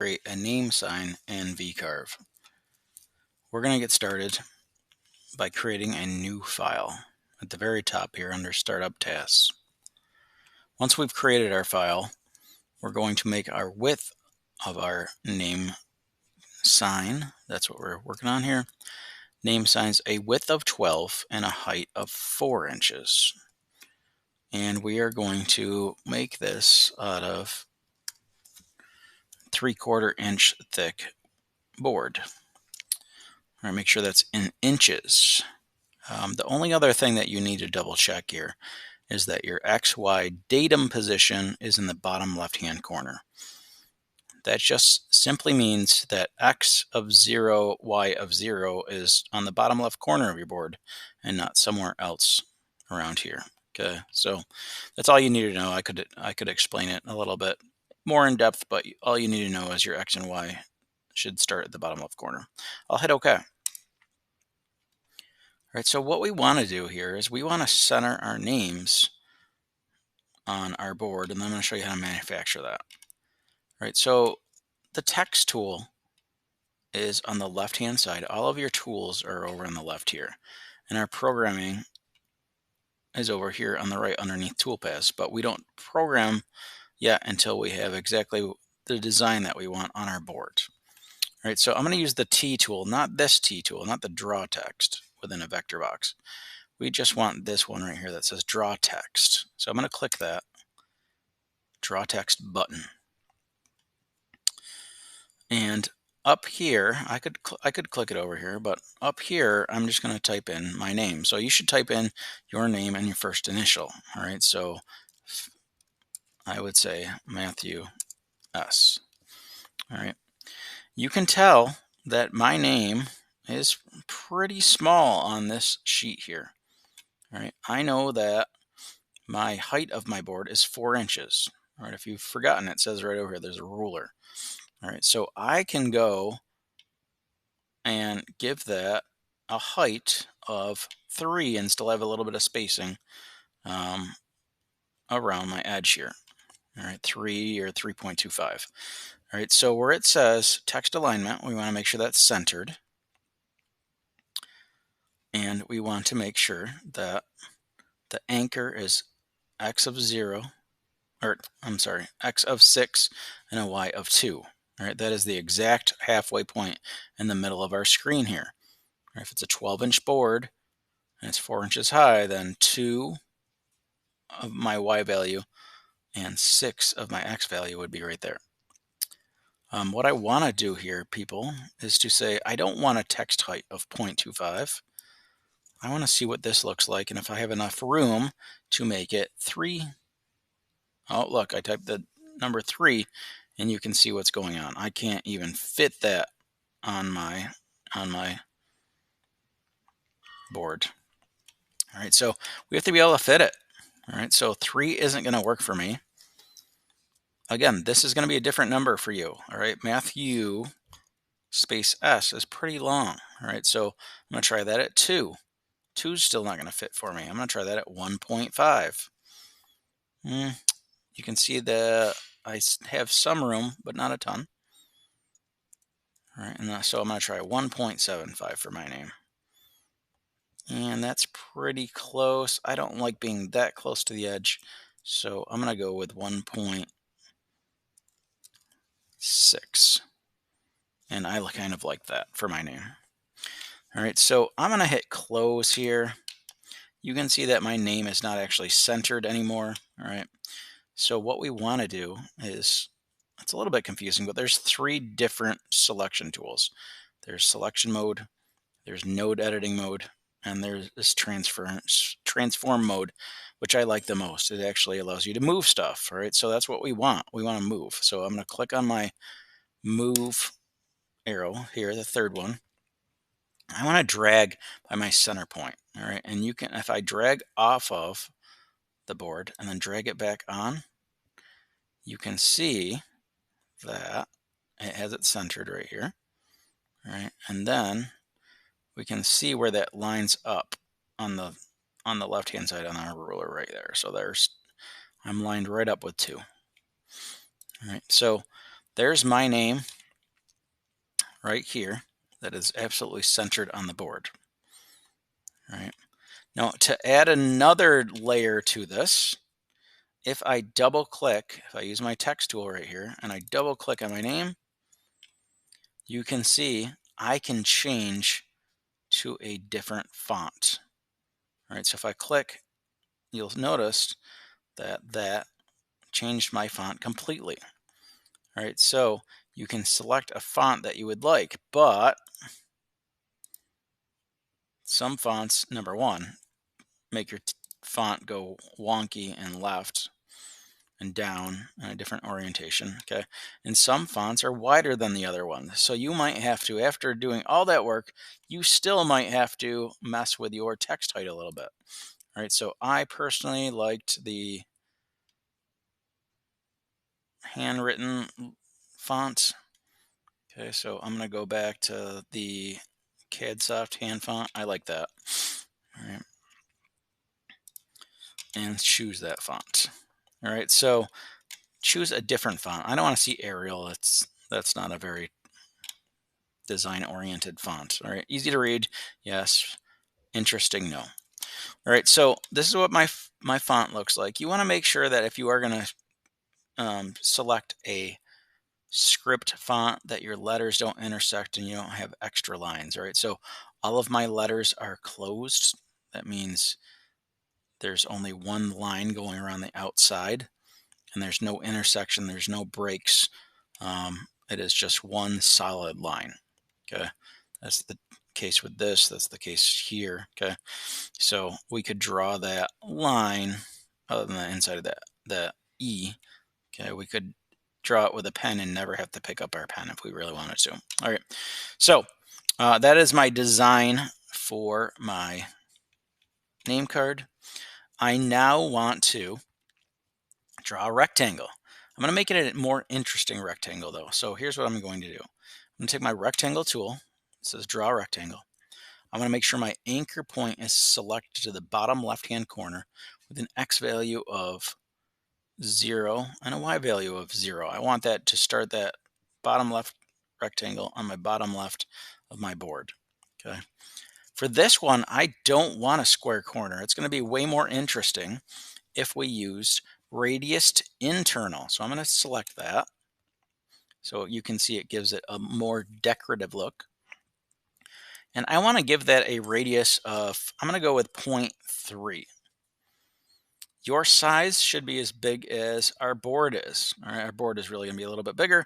create a name sign in Vcarve. We're going to get started by creating a new file at the very top here under Startup Tasks. Once we've created our file, we're going to make our width of our name sign. That's what we're working on here. Name signs a width of 12 and a height of 4 inches. And we are going to make this out of 3/4 inch thick board. All right, make sure that's in inches. The only other thing that you need to double check here is that your XY datum position is in the bottom left-hand corner. That just simply means that X of 0, Y of 0 is on the bottom left corner of your board and not somewhere else around here. Okay, so that's all you need to know. I could explain it a little bit more in depth, but all you need to know is your X and Y should start at the bottom left corner. I'll hit OK. All right, so what we want to do here is we want to center our names on our board, and then I'm going to show you how to manufacture that. All right, so the text tool is on the left-hand side. All of your tools are over on the left here, and our programming is over here on the right underneath toolpaths, but we don't program yet until we have exactly the design that we want on our board. All right, so I'm going to use the T tool, not this T tool, not the draw text within a vector box. We just want this one right here that says draw text. So I'm going to click that draw text button. And up here, I could click it over here, but up here, I'm just going to type in my name. So you should type in your name and your first initial. All right, so I would say Matthew S. All right, you can tell that my name is pretty small on this sheet here. All right, I know that my height of my board is 4 inches. All right, if you've forgotten, it says right over here, there's a ruler. All right, so I can go and give that a height of 3 and still have a little bit of spacing around my edge here. All right, 3 or 3.25. All right, so where it says text alignment, we want to make sure that's centered. And we want to make sure that the anchor is X of 0, or I'm sorry, X of 6 and a Y of 2. All right, that is the exact halfway point in the middle of our screen here. Right, if it's a 12-inch board and it's 4 inches high, then 2 of my Y value and 6 of my X value would be right there. What I want to do here, people, is to say I don't want a text height of 0.25. I want to see what this looks like, and if I have enough room to make it 3. Oh, look, I typed the number 3, and you can see what's going on. I can't even fit that on my board. All right, so we have to be able to fit it. All right, so 3 isn't going to work for me. Again, this is going to be a different number for you. All right, Matthew space S is pretty long. All right, so I'm going to try that at 2. 2 is still not going to fit for me. I'm going to try that at 1.5. You can see that I have some room, but not a ton. All right, and so I'm going to try 1.75 for my name. And that's pretty close. I don't like being that close to the edge, so I'm going to go with 1.6. And I kind of like that for my name. All right, so I'm going to hit close here. You can see that my name is not actually centered anymore. All right, so what we want to do is, it's a little bit confusing, but there's 3 different selection tools. There's selection mode, there's node editing mode, and there's this transform mode, which I like the most. It actually allows you to move stuff. All right, so that's what we want. We want to move. So I'm going to click on my move arrow here, the third one. I want to drag by my center point. All right, and you can, if I drag off of the board and then drag it back on, you can see that it has it centered right here. All right, and then we can see where that lines up on the left-hand side on our ruler right there. So I'm lined right up with 2. All right, so there's my name right here that is absolutely centered on the board. Right. Now, to add another layer to this, if I double click, if I use my text tool right here and I double click on my name, you can see I can change to a different font. All right, so if I click, you'll notice that changed my font completely. All right, so you can select a font that you would like, but some fonts, number one, make your font go wonky and left and down in a different orientation, okay? And some fonts are wider than the other one. So you might have to, after doing all that work, you still might have to mess with your text height a little bit. All right, so I personally liked the handwritten font. Okay, so I'm gonna go back to the CADSoft hand font. I like that. All right. And choose that font. All right, so choose a different font. I don't want to see Arial. That's not a very design-oriented font. All right, easy to read, yes. Interesting, no. All right, so this is what my font looks like. You want to make sure that if you are going to select a script font, that your letters don't intersect and you don't have extra lines. All right, so all of my letters are closed. That means there's only one line going around the outside, and there's no intersection, there's no breaks. It is just one solid line. Okay, that's the case with this, that's the case here. Okay, so we could draw that line other than the inside of that E. Okay, we could draw it with a pen and never have to pick up our pen if we really wanted to. All right, so that is my design for my name card. I now want to draw a rectangle. I'm going to make it a more interesting rectangle though. So here's what I'm going to do. I'm going to take my rectangle tool. It says draw rectangle. I'm going to make sure my anchor point is selected to the bottom left-hand corner with an X value of 0 and a Y value of 0. I want that to start that bottom left rectangle on my bottom left of my board. Okay. For this one, I don't want a square corner. It's going to be way more interesting if we used radius to internal. So I'm going to select that. So you can see it gives it a more decorative look. And I want to give that a radius of, I'm going to go with 0.3. Your size should be as big as our board is. All right, our board is really going to be a little bit bigger.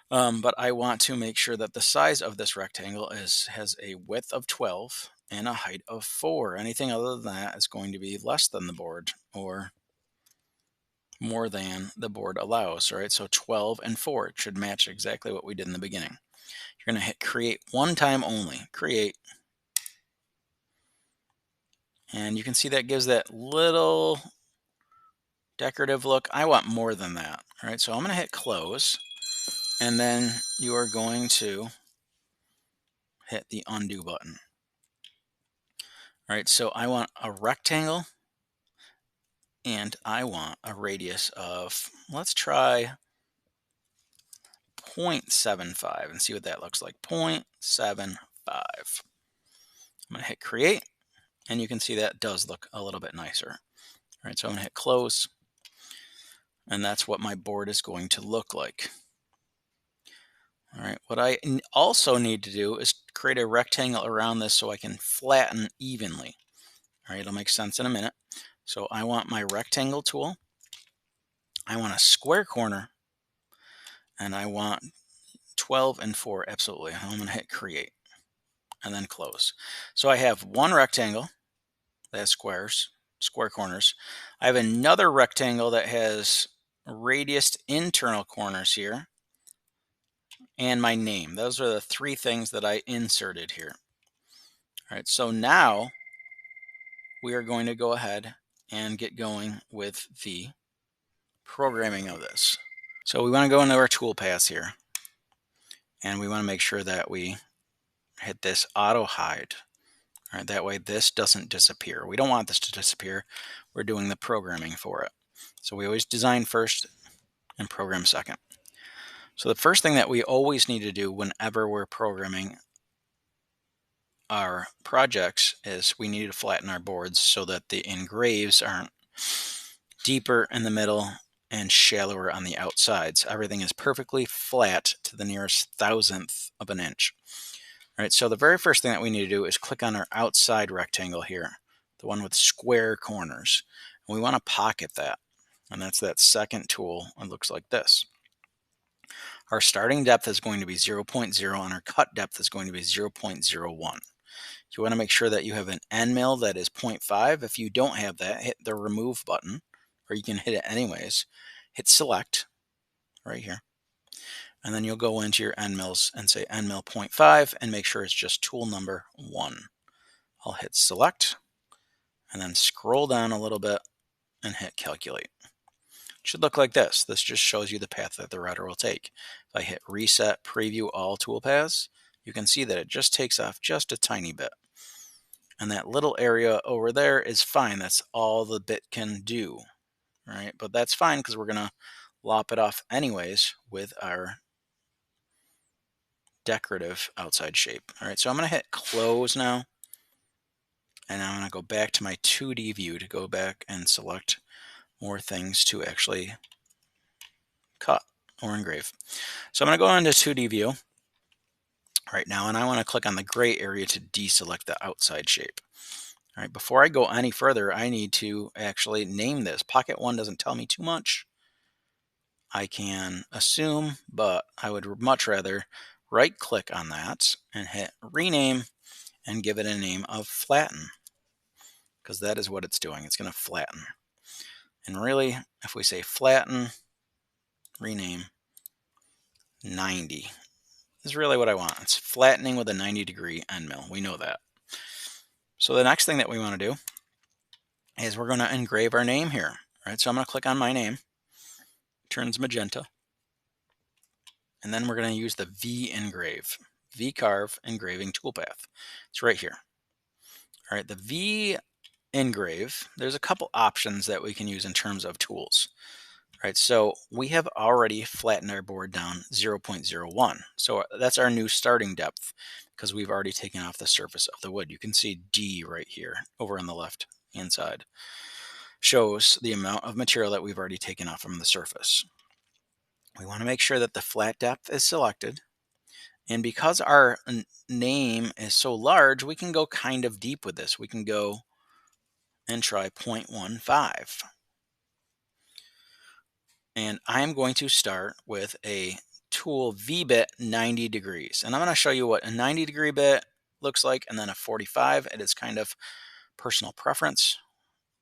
But I want to make sure that the size of this rectangle has a width of 12 and a height of 4. Anything other than that is going to be less than the board or more than the board allows. All right, so 12 and 4 should match exactly what we did in the beginning. You're going to hit create one time only. Create. And you can see that gives that little decorative look. I want more than that. All right, so I'm going to hit close. And then you are going to hit the undo button. All right, so I want a rectangle and I want a radius of, let's try 0.75 and see what that looks like. 0.75. I'm going to hit create, and you can see that does look a little bit nicer. All right, so I'm going to hit close, and that's what my board is going to look like. All right, what I also need to do is create a rectangle around this so I can flatten evenly. All right, it'll make sense in a minute. So I want my rectangle tool, I want a square corner, and I want 12 and 4, absolutely. I'm going to hit create and then close. So I have one rectangle that has square corners. I have another rectangle that has radiused internal corners here, and my name. Those are the three things that I inserted here. All right, so now we are going to go ahead and get going with the programming of this. So we want to go into our toolpaths here, and we want to make sure that we hit this auto hide. All right, that way this doesn't disappear. We don't want this to disappear. We're doing the programming for it. So we always design first and program second. So the first thing that we always need to do whenever we're programming our projects is we need to flatten our boards so that the engraves aren't deeper in the middle and shallower on the outsides. Everything is perfectly flat to the nearest thousandth of an inch. All right, so the very first thing that we need to do is click on our outside rectangle here, the one with square corners. And we want to pocket that. And that's that second tool. It looks like this. Our starting depth is going to be 0.0 and our cut depth is going to be 0.01. You want to make sure that you have an end mill that is 0.5. If you don't have that, hit the remove button, or you can hit it anyways. Hit select right here. And then you'll go into your end mills and say end mill 0.5 and make sure it's just tool number 1. I'll hit select and then scroll down a little bit and hit calculate. It should look like this. This just shows you the path that the router will take. If I hit reset preview all toolpaths, you can see that it just takes off just a tiny bit. And that little area over there is fine. That's all the bit can do, right? But that's fine because we're going to lop it off anyways with our decorative outside shape. All right, so I'm going to hit close now. And I'm going to go back to my 2D view to go back and select more things to actually cut or engrave. So I'm going to go into 2D view right now, and I want to click on the gray area to deselect the outside shape. All right, before I go any further, I need to actually name this. Pocket 1 doesn't tell me too much. I can assume, but I would much rather right click on that and hit rename and give it a name of flatten, because that is what it's doing. It's going to flatten. And really, if we say flatten, rename 90 is really what I want. It's flattening with a 90-degree end mill. We know that. So the next thing that we want to do is we're going to engrave our name here. Right? So I'm going to click on my name, turns magenta, and then we're going to use the V engrave, Vcarve engraving toolpath. It's right here. All right, the V engrave, there's a couple options that we can use in terms of tools. Right, so we have already flattened our board down 0.01. So that's our new starting depth because we've already taken off the surface of the wood. You can see D right here over on the left hand side shows the amount of material that we've already taken off from the surface. We want to make sure that the flat depth is selected. And because our name is so large, we can go kind of deep with this. We can go and try 0.15. And I'm going to start with a tool V-bit 90 degrees. And I'm going to show you what a 90-degree bit looks like, and then a 45. It is kind of personal preference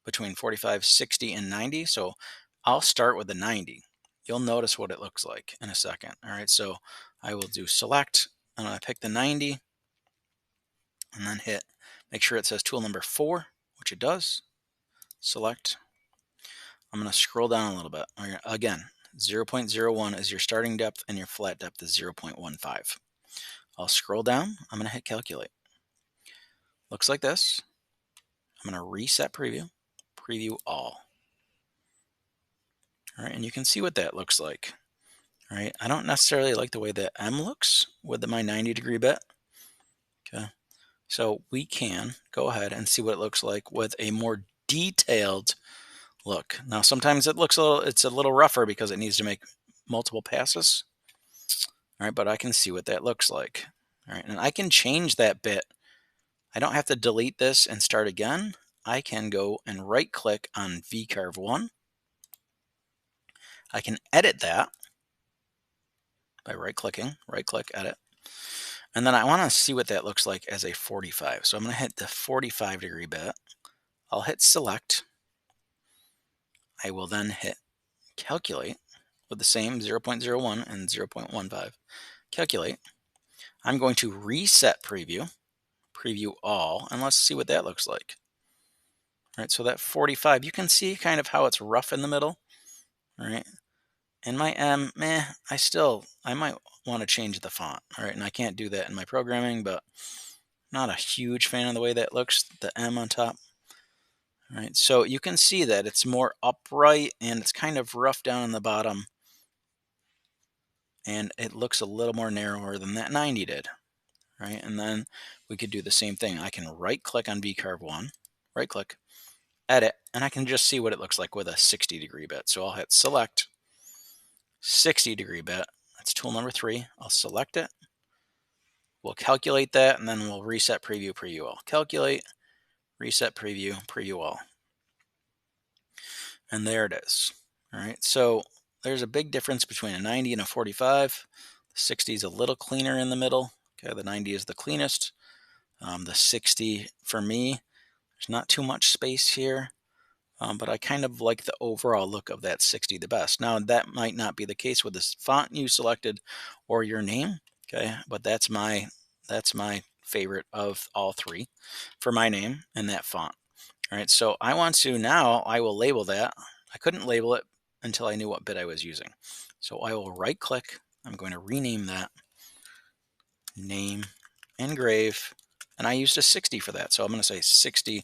between 45, 60, and 90. So I'll start with the 90. You'll notice what it looks like in a second. All right, so I will do select. I'm going to pick the 90 and then hit, make sure it says tool number 4, which it does. Select. I'm going to scroll down a little bit. Again, 0.01 is your starting depth and your flat depth is 0.15. I'll scroll down. I'm going to hit calculate. Looks like this. I'm going to reset preview, preview all. All right, and you can see what that looks like. All right, I don't necessarily like the way the M looks with my 90-degree bit. Okay, so we can go ahead and see what it looks like with a more detailed look. Now, sometimes it's a little rougher because it needs to make multiple passes. All right, but I can see what that looks like. All right, and I can change that bit. I don't have to delete this and start again. I can go and right click on Vcarve 1. I can edit that by right click, edit. And then I want to see what that looks like as a 45. So I'm going to hit the 45-degree bit. I'll hit select. I will then hit calculate with the same 0.01 and 0.15. Calculate. I'm going to reset preview, preview all, and let's see what that looks like. All right, so that 45, you can see kind of how it's rough in the middle. All right, and my M, I might want to change the font. All right, and I can't do that in my programming, but not a huge fan of the way that looks, the M on top. All right, so you can see that it's more upright and it's kind of rough down in the bottom. and it looks a little more narrower than that 90 did, right? And then we could do the same thing. I can right click on Vcarve 1, right click, edit, and I can just see what it looks like with a 60-degree bit. So I'll hit select 60-degree bit. That's tool number 3. I'll select it. We'll calculate that, and then we'll reset preview, preview all. Calculate, reset preview, preview all. And there it is. All right, so there's a big difference between a 90 and a 45. The 60 is a little cleaner in the middle. Okay, the 90 is the cleanest. The 60, for me, there's not too much space here, but I kind of like the overall look of that 60 the best. Now, that might not be the case with this font you selected or your name, okay, but that's my favorite of all 3 for my name and that font. All right, so I want to now, I will label that. I couldn't label it until I knew what bit I was using. So I will right click. I'm going to rename that name engrave, and I used a 60 for that. So I'm going to say 60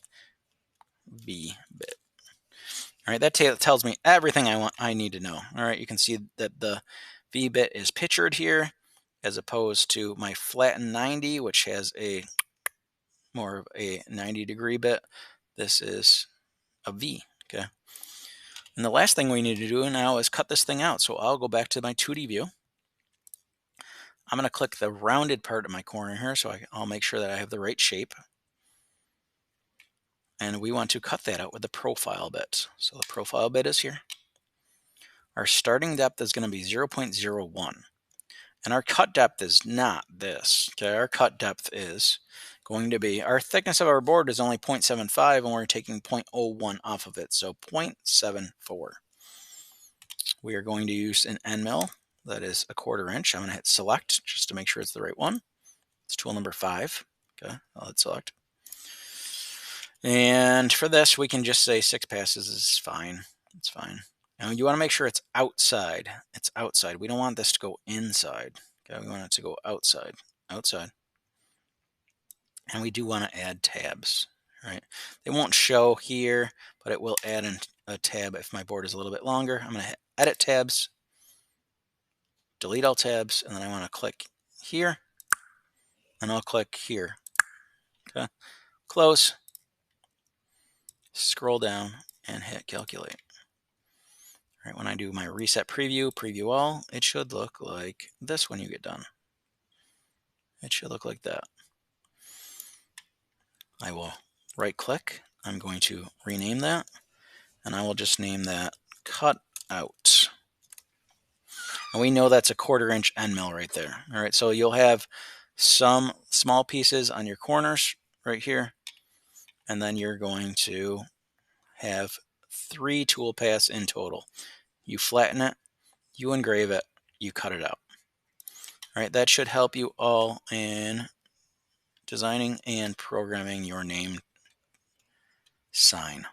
V bit. All right, that tells me everything I need to know. All right, you can see that the V bit is pictured here as opposed to my flattened 90, which has a more of a 90-degree bit. This is a V, okay? And the last thing we need to do now is cut this thing out. So I'll go back to my 2D view. I'm going to click the rounded part of my corner here, so I'll make sure that I have the right shape. And we want to cut that out with the profile bit. So the profile bit is here. Our starting depth is going to be 0.01. And our cut depth is not this. Okay, our cut depth is going to be, our thickness of our board is only 0.75, and we're taking 0.01 off of it, so 0.74. We are going to use an end mill that is a 1/4 inch. I'm going to hit select just to make sure it's the right one. It's tool number 5. Okay, I'll hit select. And for this, we can just say 6 passes is fine. It's fine. Now you want to make sure it's outside. It's outside. We don't want this to go inside. Okay, we want it to go outside. Outside. And we do want to add tabs. Right? They won't show here, but it will add a tab if my board is a little bit longer. I'm going to hit edit tabs, delete all tabs, and then I want to click here, and I'll click here. Okay, close, scroll down, and hit calculate. All right, when I do my reset preview, preview all, it should look like this when you get done. It should look like that. I will right click. I'm going to rename that, and I will just name that cut out. And we know that's a 1/4 inch end mill right there. All right, so you'll have some small pieces on your corners right here, and then you're going to have 3 tool paths in total. You flatten it, you engrave it, you cut it out. All right, that should help you all in designing and programming your name sign.